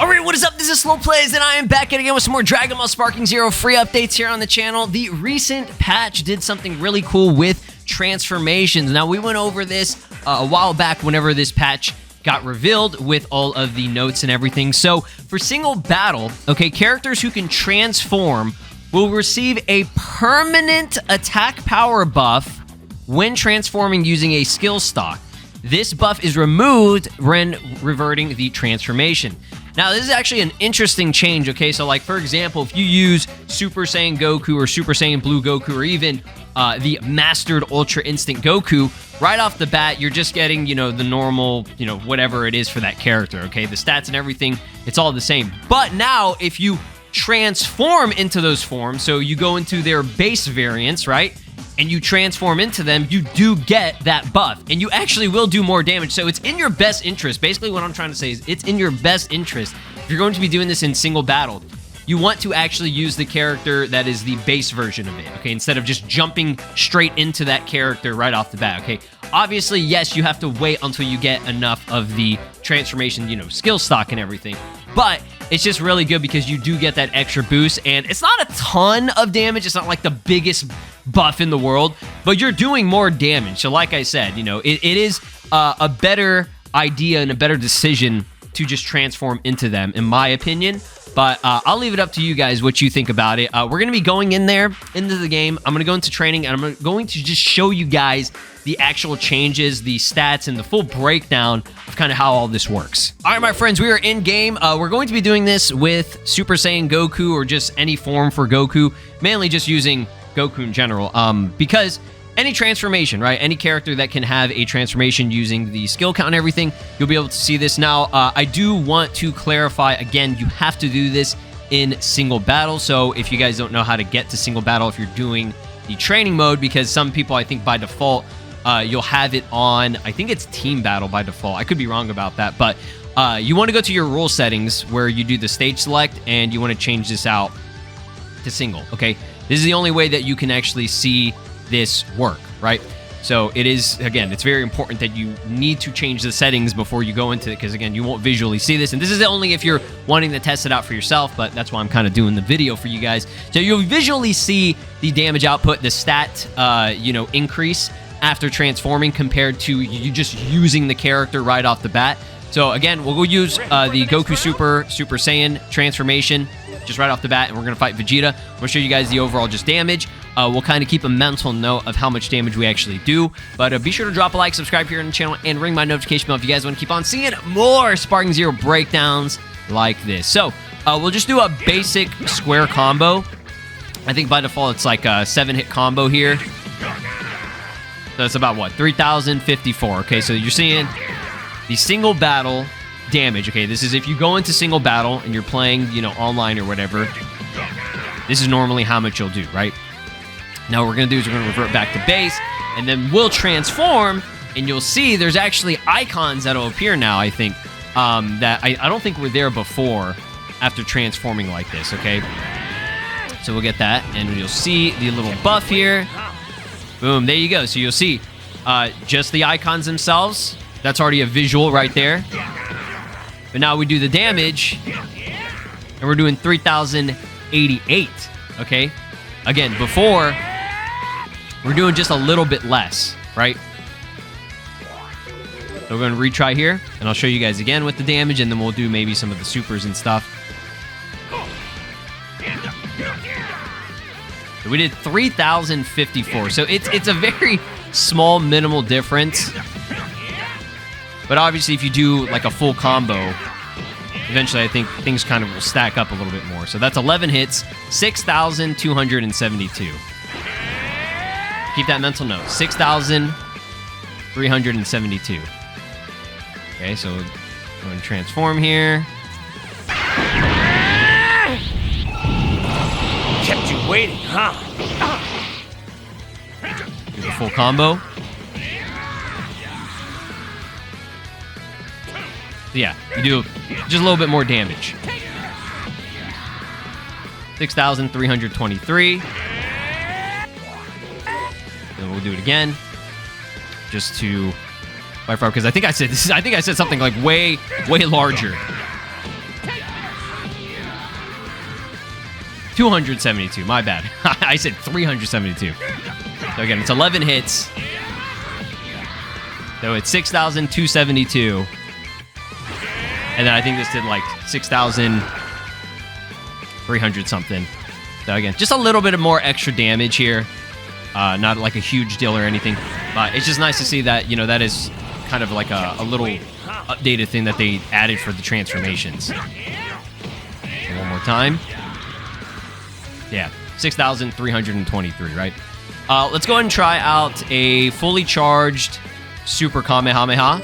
Alright, what is up? This is SLOplays, and I am back again with some more Dragon Ball Sparking Zero free updates here on the channel. The recent patch did something really cool with transformations. Now, we went over this a while back whenever this patch got revealed with all of the notes and everything. So, for single battle, okay, characters who can transform will receive a permanent attack power buff when transforming using a skill stock. This buff is removed when reverting the transformation. Now, this is actually an interesting change, okay? So, like, for example, if you use Super Saiyan Goku or Super Saiyan Blue Goku or even the Mastered Ultra Instinct Goku, right off the bat, you're just getting, you know, the normal, you know, whatever it is for that character, okay? The stats and everything, it's all the same. But now, if you transform into those forms, so you go into their base variants, right? And you transform into them, you do get that buff. And you actually will do more damage. So it's in your best interest. Basically, what I'm trying to say is it's in your best interest. If you're going to be doing this in single battle, you want to actually use the character that is the base version of it, okay? Instead of just jumping straight into that character right off the bat, okay? Obviously, yes, you have to wait until you get enough of the transformation, you know, skill stock and everything. But it's just really good because you do get that extra boost, and it's not a ton of damage. It's not like the biggest buff in the world, but you're doing more damage. So like I said, you know, it is a better idea and a better decision to just transform into them, in my opinion. But I'll leave it up to you guys what you think about it. We're going to be going into the game. I'm going to go into training, and I'm going to just show you guys the actual changes, the stats, and the full breakdown of kind of how all this works. All right, my friends, we are in game. We're going to be doing this with Super Saiyan Goku or just any form for Goku, mainly just using Goku in general, because any transformation, right? Any character that can have a transformation using the skill count and everything, you'll be able to see this. Now, I do want to clarify, again, you have to do this in single battle. So if you guys don't know how to get to single battle, if you're doing the training mode, because some people, I think by default, you'll have it on, I think it's team battle by default. I could be wrong about that, but you want to go to your rule settings where you do the stage select, and you want to change this out to single, okay? This is the only way that you can actually see this work, right? So it is, again, it's very important that you need to change the settings before you go into it, because again, you won't visually see this, and this is only if you're wanting to test it out for yourself, but that's why I'm kind of doing the video for you guys. So you'll visually see the damage output, the stat, you know, increase after transforming compared to you just using the character right off the bat. So again, we'll go use the Goku Super Saiyan transformation just right off the bat, and we're going to fight Vegeta. We'll show you guys the overall just damage. We'll kind of keep a mental note of how much damage we actually do. But be sure to drop a like, subscribe here on the channel, and ring my notification bell if you guys want to keep on seeing more Sparking Zero breakdowns like this. So we'll just do a basic square combo. I think by default it's like a 7-hit combo here. So it's about, what, 3,054. Okay, so you're seeing the single battle damage. Okay, this is if you go into single battle and you're playing, you know, online or whatever. This is normally how much you'll do, right? Now what we're going to do is we're going to revert back to base, and then we'll transform, and you'll see there's actually icons that'll appear now, I think, that I don't think were there before after transforming like this, okay? So we'll get that, and you'll see the little buff here. Boom, there you go. So you'll see just the icons themselves. That's already a visual right there. But now we do the damage, and we're doing 3,088, okay? Again, before, we're doing just a little bit less, right? So we're going to retry here, and I'll show you guys again with the damage, and then we'll do maybe some of the supers and stuff. So we did 3,054, so it's a very small, minimal difference. But obviously, if you do like a full combo, eventually I think things kind of will stack up a little bit more. So that's 11 hits, 6,272. Keep that mental note, 6,372. Okay, so we're going to transform here. Kept you waiting, huh? Do the full combo. So yeah, you do just a little bit more damage. 6,323. Then we'll do it again, just to by far, because I think I said this. I think I said something like way larger. 272. My bad. I said 372. So again, it's 11 hits. So it's 6,272. And then I think this did like 6,300 something. So again, just a little bit of more extra damage here. Not like a huge deal or anything. But it's just nice to see that, you know, that is kind of like a little updated thing that they added for the transformations. So one more time. Yeah, 6,323, right? Let's go ahead and try out a fully charged Super Kamehameha.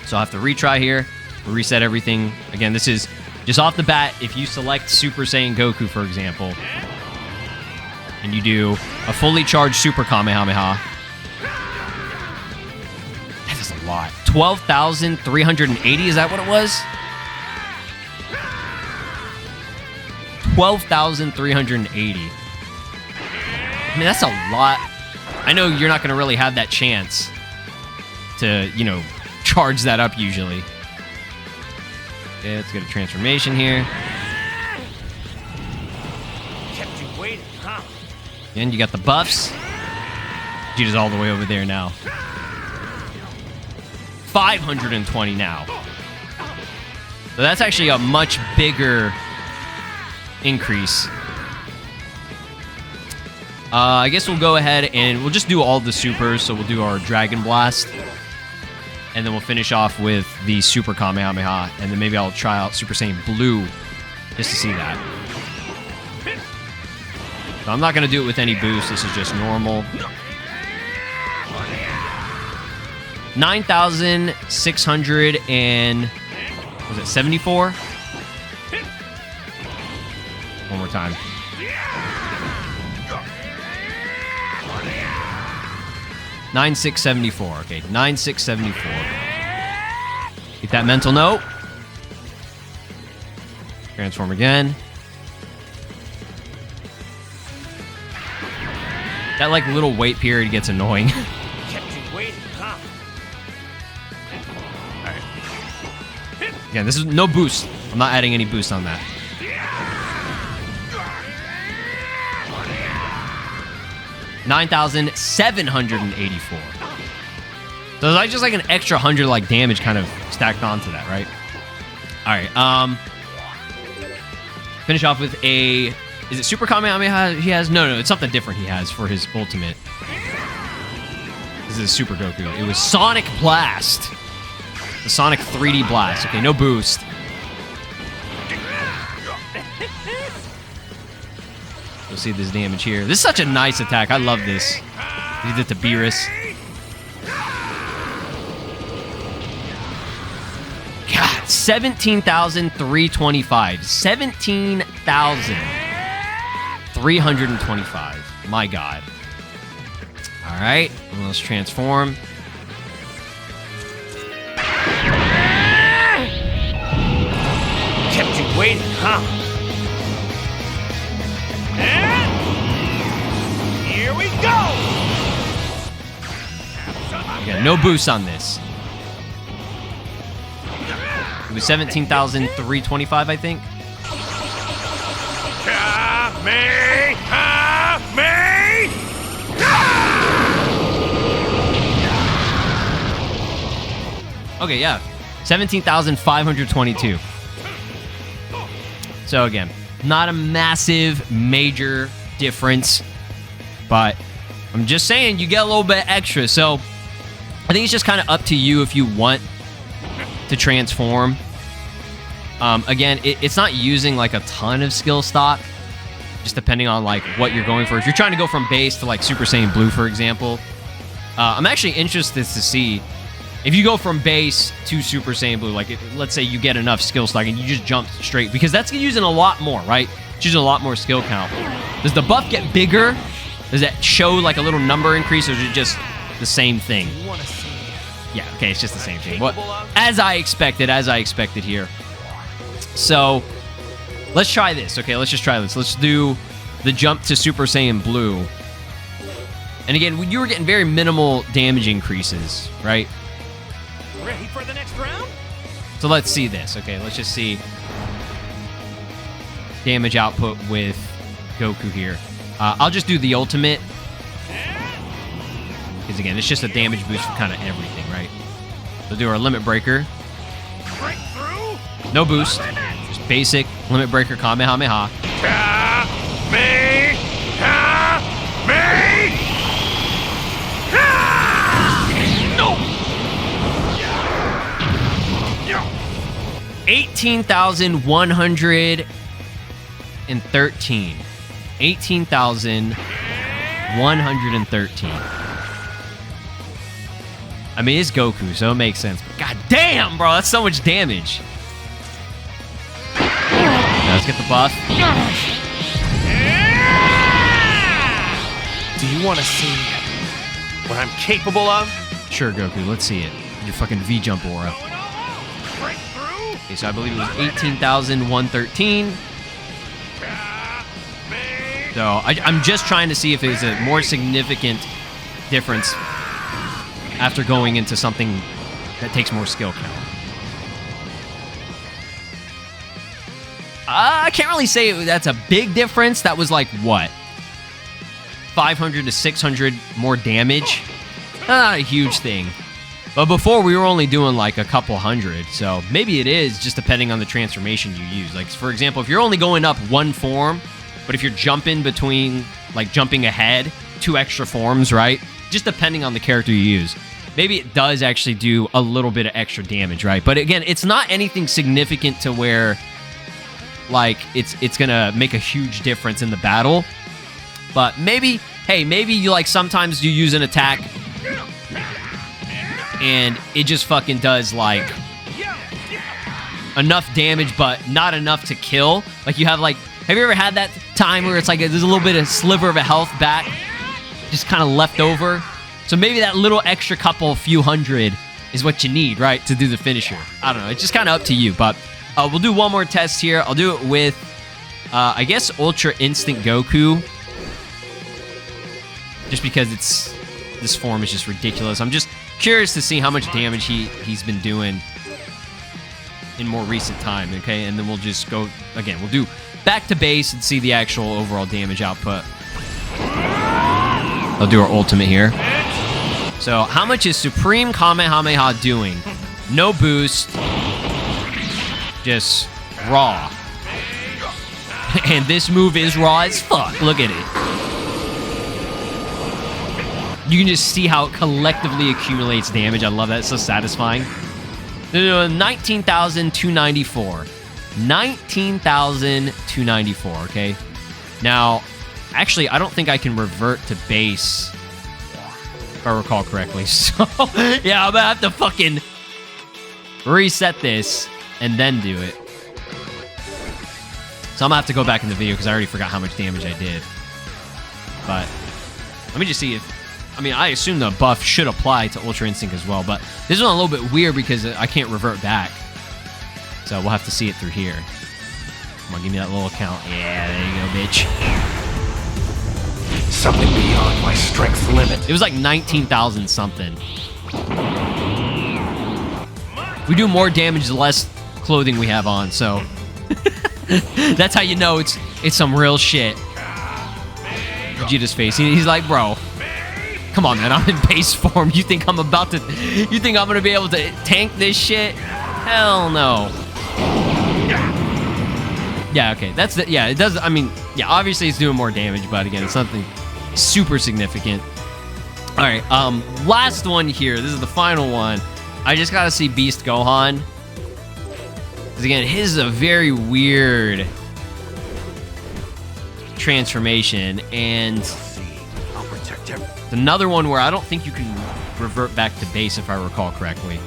So I'll have to retry here. We'll reset everything. Again, this is just off the bat. If you select Super Saiyan Goku, for example, and you do a fully charged Super Kamehameha, that is a lot. 12,380, is that what it was? 12,380. I mean, that's a lot. I know you're not going to really have that chance to, you know, charge that up usually. Okay, let's get a transformation here. Kept you waiting, huh? And you got the buffs. Vegeta's all the way over there now. 520 now. So that's actually a much bigger increase. I guess we'll go ahead and we'll just do all the supers. So we'll do our Dragon Blast. And then we'll finish off with the Super Kamehameha. And then maybe I'll try out Super Saiyan Blue just to see that. So I'm not going to do it with any boost. This is just normal. 9,600 and... was it 74? One more time. 9,674. Okay, 9,674. Get that mental note. Transform again. That like little wait period gets annoying. Kept you waiting, huh? Alright. Again, this is no boost. I'm not adding any boost on that. 9,784. So it's like just like an extra 100 like damage kind of stacked onto that, right? All right. Finish off with a... is it Super Kamehameha he has? No, it's something different he has for his ultimate. This is Super Goku. It was Sonic Blast. The Sonic 3D Blast. Okay, no boost. You'll see this damage here. This is such a nice attack. I love this. He did to Beerus. God, 17,325. 17,325. My God. All right, let's transform. Kept you waiting, huh? And here we go! Yeah, no boost on this. It was 17,325, I think. Okay, yeah. 17,522. So again, not a massive, major difference, but I'm just saying you get a little bit extra. So I think it's just kind of up to you if you want to transform. Again, it's not using like a ton of skill stock, just depending on like what you're going for. If you're trying to go from base to like Super Saiyan Blue, for example, I'm actually interested to see if you go from base to Super Saiyan Blue, like let's say you get enough skill stock and you just jump straight, because that's using a lot more, right? It's using a lot more skill count. Does the buff get bigger? Does that show like a little number increase, or is it just the same thing? Yeah, okay, it's just the same thing. What, as I expected here. So let's try this. Okay, let's just try this. Let's do the jump to Super Saiyan Blue. And again, you were getting very minimal damage increases, right? Ready for the next round? So let's see this. Okay, let's just see damage output with Goku here. I'll just do the ultimate. Because again, it's just a damage boost for kind of everything, right? We'll do our limit breaker. Breakthrough. No boost. Just basic limit breaker Kamehameha. Me. No. 18,113. 18,113. I mean, it's Goku, so it makes sense. But god damn, bro, that's so much damage. Now let's get the buff. Do you want to see what I'm capable of? Sure, Goku, let's see it. Your fucking V-jump aura. Breakthrough. Okay, so I believe it was 18,113. So I'm just trying to see if it's a more significant difference after going into something that takes more skill count. I can't really say that's a big difference. That was like, what? 500 to 600 more damage? Not a huge thing. But before, we were only doing like a couple hundred. So maybe it is just depending on the transformation you use. Like, for example, if you're only going up one form, but if you're jumping between, like jumping ahead, 2 extra forms, right? Just depending on the character you use. Maybe it does actually do a little bit of extra damage, right? But again, it's not anything significant to where, like, it's gonna make a huge difference in the battle. But maybe, hey, maybe you like sometimes you use an attack and it just fucking does like enough damage, but not enough to kill. Like you have like, have you ever had that time where it's like there's a little bit of sliver of a health back, just kind of left over? So maybe that little extra few hundred is what you need, right, to do the finisher. I don't know. It's just kind of up to you. But we'll do one more test here. I'll do it with, I guess, Ultra Instinct Goku. Just because this form is just ridiculous. I'm just curious to see how much damage he's been doing in more recent time, okay? And then we'll just go, again, we'll do back to base and see the actual overall damage output. I'll do our ultimate here. So how much is Supreme Kamehameha doing? No boost. Just raw. And this move is raw as fuck. Look at it. You can just see how it collectively accumulates damage. I love that. It's so satisfying. 19,294. 19,294, okay? Now, actually, I don't think I can revert to base, if I recall correctly. So, yeah, I'm gonna have to fucking reset this and then do it. So I'm gonna have to go back in the video because I already forgot how much damage I did. But let me just see if, I mean, I assume the buff should apply to Ultra Instinct as well, but this is a little bit weird because I can't revert back. So we'll have to see it through here. Come on, give me that little count. Yeah, there you go, bitch. Something beyond my strength limit. It was like 19,000 something. We do more damage the less clothing we have on, so that's how you know it's some real shit. Vegeta's face. He's like, bro, come on, man. I'm in base form. You think I'm gonna be able to tank this shit? Hell no. Yeah, okay. That's the, yeah, it does. I mean, yeah, obviously it's doing more damage, but again, it's nothing super significant. All right, last one here. This is the final one. I just gotta see Beast Gohan. Because again, his is a very weird transformation, and it's another one where I don't think you can revert back to base, if I recall correctly.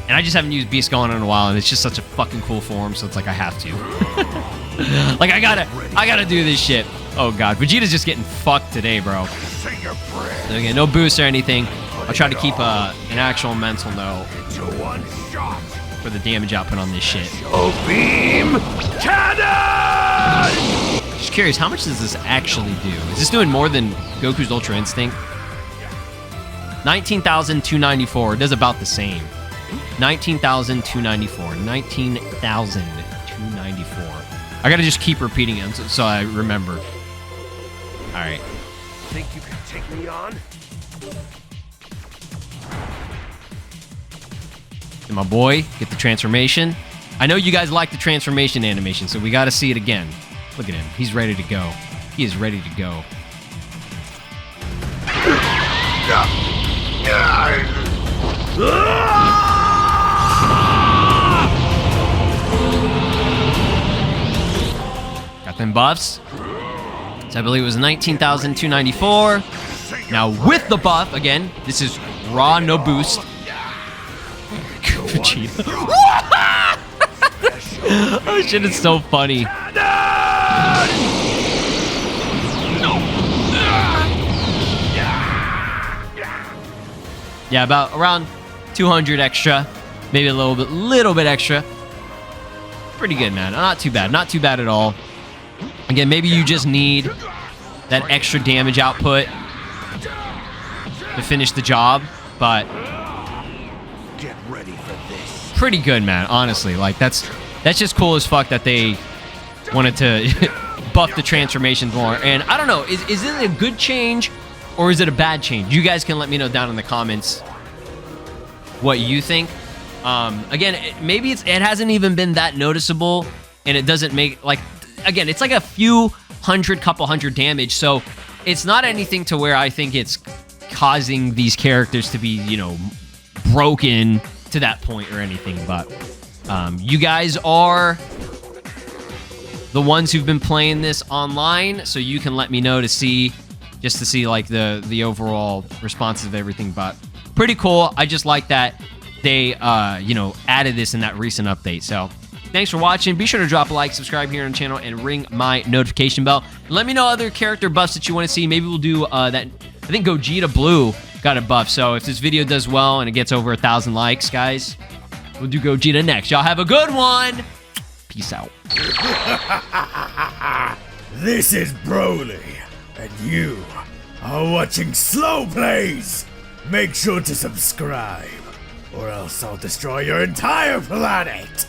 And I just haven't used Beast Gohan in a while, and it's just such a fucking cool form, so it's like I have to. Like I gotta do this shit. Oh god, Vegeta's just getting fucked today, bro. Okay, no boost or anything. I'll try to keep an actual mental note for the damage output on this shit. Beam Cannon! Just curious, how much does this actually do? Is this doing more than Goku's Ultra Instinct? 19,294. It does about the same. 19,294. 19,294. I gotta just keep repeating it so I remember. All right. Think you can take me on? And my boy, get the transformation. I know you guys like the transformation animation, so we gotta see it again. Look at him. He's ready to go. He is ready to go. Got them buffs. So I believe it was 19,294. Now with the buff, again, this is raw, no boost. Vegeta. Oh shit, it's so funny. Yeah, about around 200 extra, maybe a little bit extra. Pretty good, man. Not too bad. Not too bad at all. Again, maybe you just need that extra damage output to finish the job, but Get ready for this. pretty good, man. Honestly, like that's just cool as fuck that they wanted to buff the transformations more. And I don't know, is it a good change or is it a bad change? You guys can let me know down in the comments what you think. Again, maybe it hasn't even been that noticeable, and it doesn't make like. Again, it's like a couple hundred damage, so it's not anything to where I think it's causing these characters to be, you know, broken to that point or anything. But you guys are the ones who've been playing this online, so you can let me know to see, just to see like the overall responses of everything. But pretty cool. I just like that they you know, added this in that recent update. So thanks for watching. Be sure to drop a like, subscribe here on the channel, and ring my notification bell. And let me know other character buffs that you want to see. Maybe we'll do that. I think Gogeta Blue got a buff. So if this video does well and it gets over 1,000 likes, guys, we'll do Gogeta next. Y'all have a good one. Peace out. This is Broly, and you are watching SLOplays. Make sure to subscribe, or else I'll destroy your entire planet.